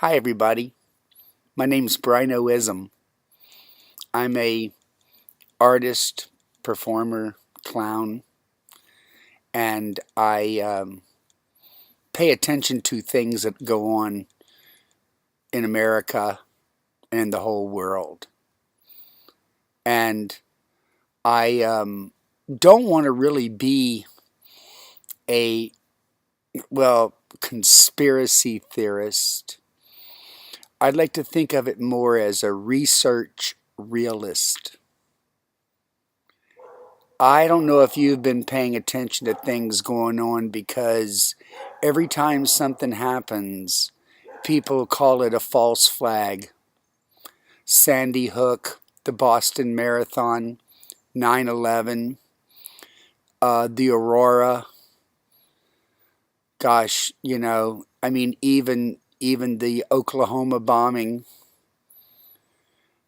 Hi, everybody. My name's Brino. I'm a artist, performer, clown, and I pay attention to things that go on in America and in the whole world. And I don't want to really be a, conspiracy theorist. I'd like to think of it more as a research realist. I don't know if you've been paying attention to things going on because every time something happens, people call it a false flag. Sandy Hook, the Boston Marathon, 9/11, the Aurora. Gosh, even the Oklahoma bombing.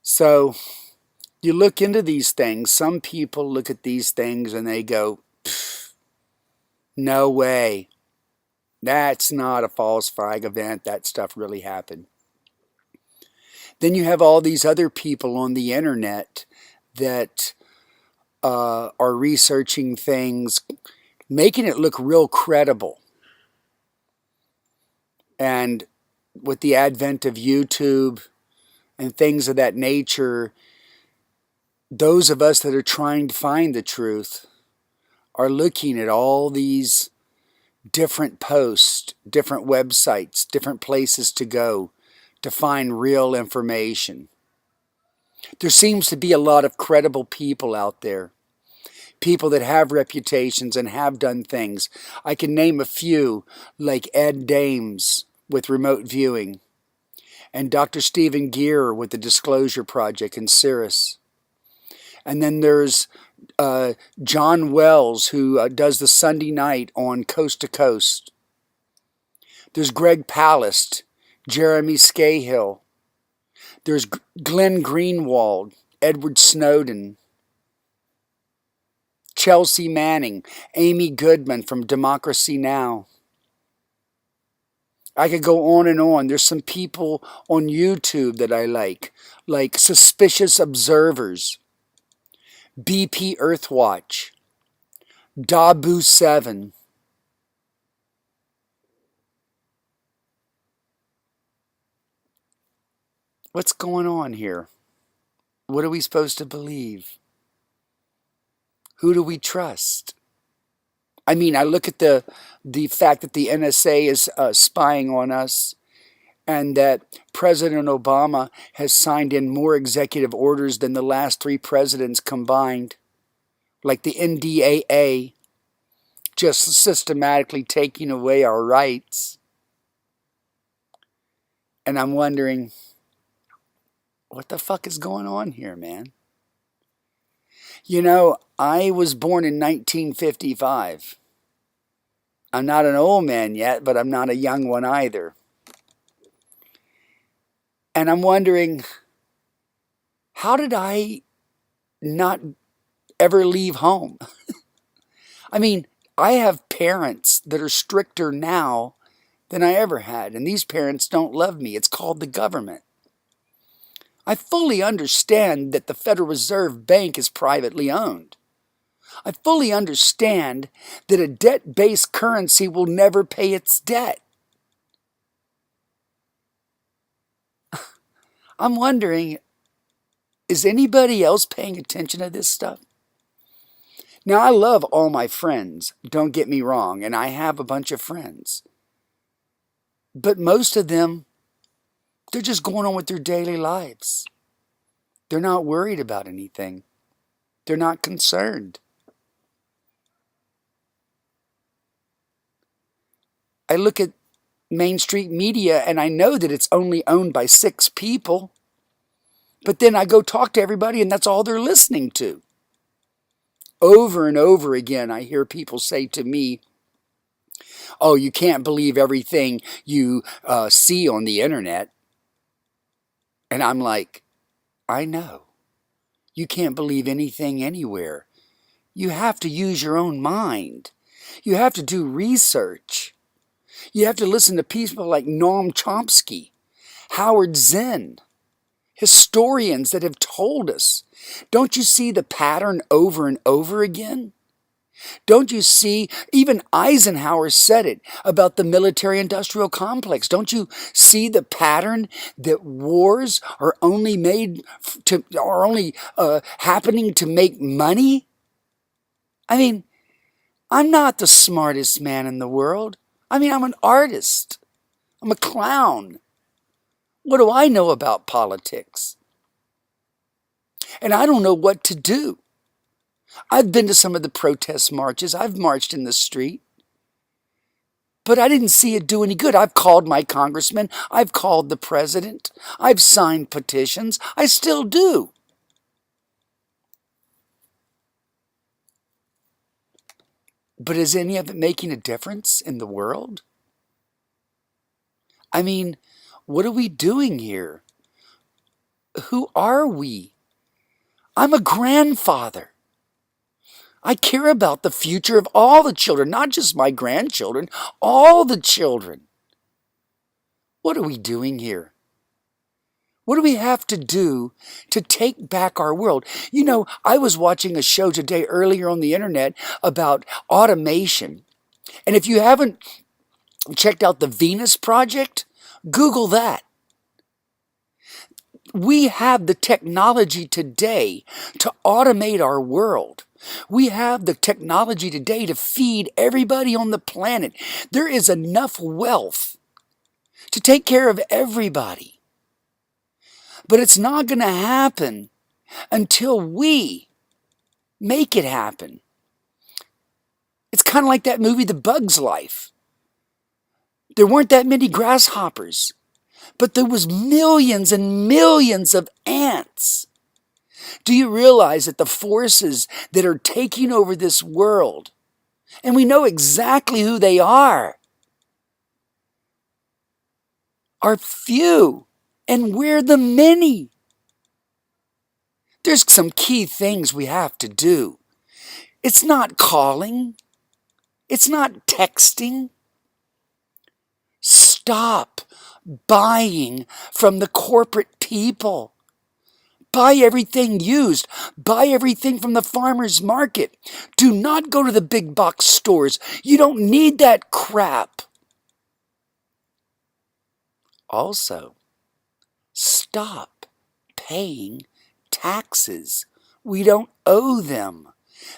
So you look into these things. Some people look at these things and they go, "No way. That's not a false flag event. That stuff really happened." Then you have all these other people on the internet that are researching things, making it look real credible. And with the advent of YouTube and things of that nature, those of us that are trying to find the truth are looking at all these different posts, different websites, different places to go to find real information. There seems to be a lot of credible people out there, people that have reputations and have done things. I can name a few, like Ed Dames with remote viewing, and Dr. Stephen Gear with the Disclosure Project in Cirrus. And then there's John Wells, who does the Sunday night on Coast to Coast. There's Greg Palast, Jeremy Scahill. There's Glenn Greenwald, Edward Snowden, Chelsea Manning, Amy Goodman from Democracy Now! I could go on and on. There's some people on YouTube that I like Suspicious Observers, BP Earthwatch, Dabu7. What's going on here? What are we supposed to believe? Who do we trust? I mean, I look at the fact that the NSA is spying on us, and that President Obama has signed in more executive orders than the last three presidents combined, like the NDAA, just systematically taking away our rights. And I'm wondering, what the fuck is going on here, man? I was born in 1955. I'm not an old man yet, but I'm not a young one either. And I'm wondering, how did I not ever leave home? I mean, I have parents that are stricter now than I ever had, and these parents don't love me. It's called the government. I fully understand that the Federal Reserve Bank is privately owned. I fully understand that a debt-based currency will never pay its debt. I'm wondering, is anybody else paying attention to this stuff? Now, I love all my friends, don't get me wrong, and I have a bunch of friends. But most of them, they're just going on with their daily lives. They're not worried about anything. They're not concerned. I look at Main Street media and I know that it's only owned by 6 people. But then I go talk to everybody and that's all they're listening to. Over and over again, I hear people say to me, "Oh, you can't believe everything you see on the internet." And I'm like, I know. You can't believe anything anywhere. You have to use your own mind. You have to do research. You have to listen to people like Noam Chomsky Howard Zinn, historians that have told us. Don't you see the pattern over and over again? Don't you see, even Eisenhower said it about the military-industrial complex. Don't you see the pattern that wars are only happening to make money? I mean, I'm not the smartest man in the world. I mean, I'm an artist. I'm a clown. What do I know about politics? And I don't know what to do. I've been to some of the protest marches. I've marched in the street. But I didn't see it do any good. I've called my congressman. I've called the president. I've signed petitions. I still do. But is any of it making a difference in the world? I mean, what are we doing here? Who are we? I'm a grandfather. I care about the future of all the children, not just my grandchildren, all the children. What are we doing here? What do we have to do to take back our world? You know, I was watching a show today earlier on the internet about automation. And if you haven't checked out the Venus Project, Google that. We have the technology today to automate our world. We have the technology today to feed everybody on the planet. There is enough wealth to take care of everybody. But it's not going to happen until we make it happen. It's kind of like that movie, The Bug's Life. There weren't that many grasshoppers, but there was millions and millions of ants. Do you realize that the forces that are taking over this world, and we know exactly who they are few, and we're the many? There's some key things we have to do. It's not calling. It's not texting. Stop buying from the corporate people. Buy everything used. Buy everything from the farmer's market. Do not go to the big box stores. You don't need that crap. Also, stop paying taxes. We don't owe them.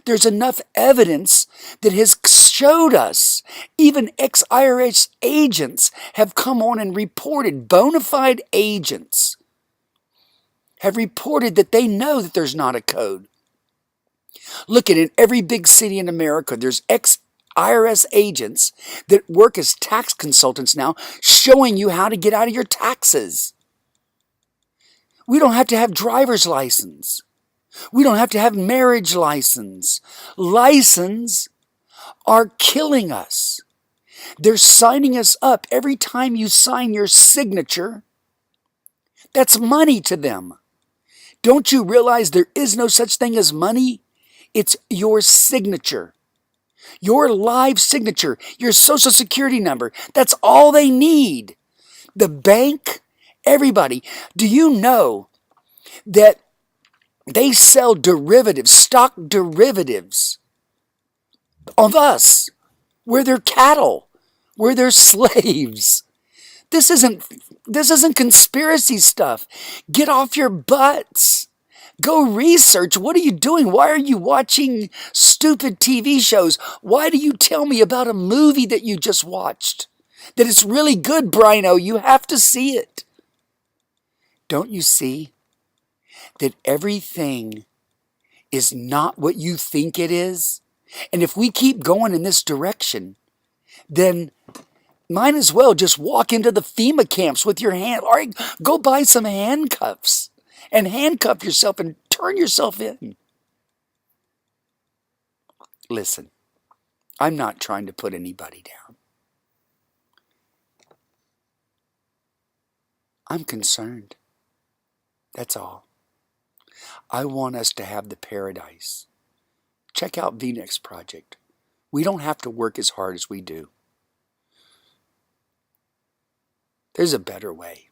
There's enough evidence that has showed us, even ex-IRS agents have come on and reported, bona fide agents have reported that they know that there's not a code. Look at it, in every big city in America, there's ex-IRS agents that work as tax consultants now, showing you how to get out of your taxes. We don't have to have driver's license. We don't have to have marriage license. License are killing us. They're signing us up. Every time you sign your signature, that's money to them. Don't you realize there is no such thing as money? It's your signature. Your live signature, your social security number. That's all they need. The bank, everybody. Do you know that they sell derivatives, stock derivatives of us? We're their cattle. We're their slaves. This isn't conspiracy stuff. Get off your butts. Go research. What are you doing? Why are you watching stupid TV shows? Why do you tell me about a movie that you just watched? That it's really good, Brino. You have to see it. Don't you see that everything is not what you think it is? And if we keep going in this direction, then might as well just walk into the FEMA camps with your hand. All right, go buy some handcuffs and handcuff yourself and turn yourself in. Listen, I'm not trying to put anybody down. I'm concerned. That's all. I want us to have the paradise. Check out Venus Project. We don't have to work as hard as we do. There's a better way.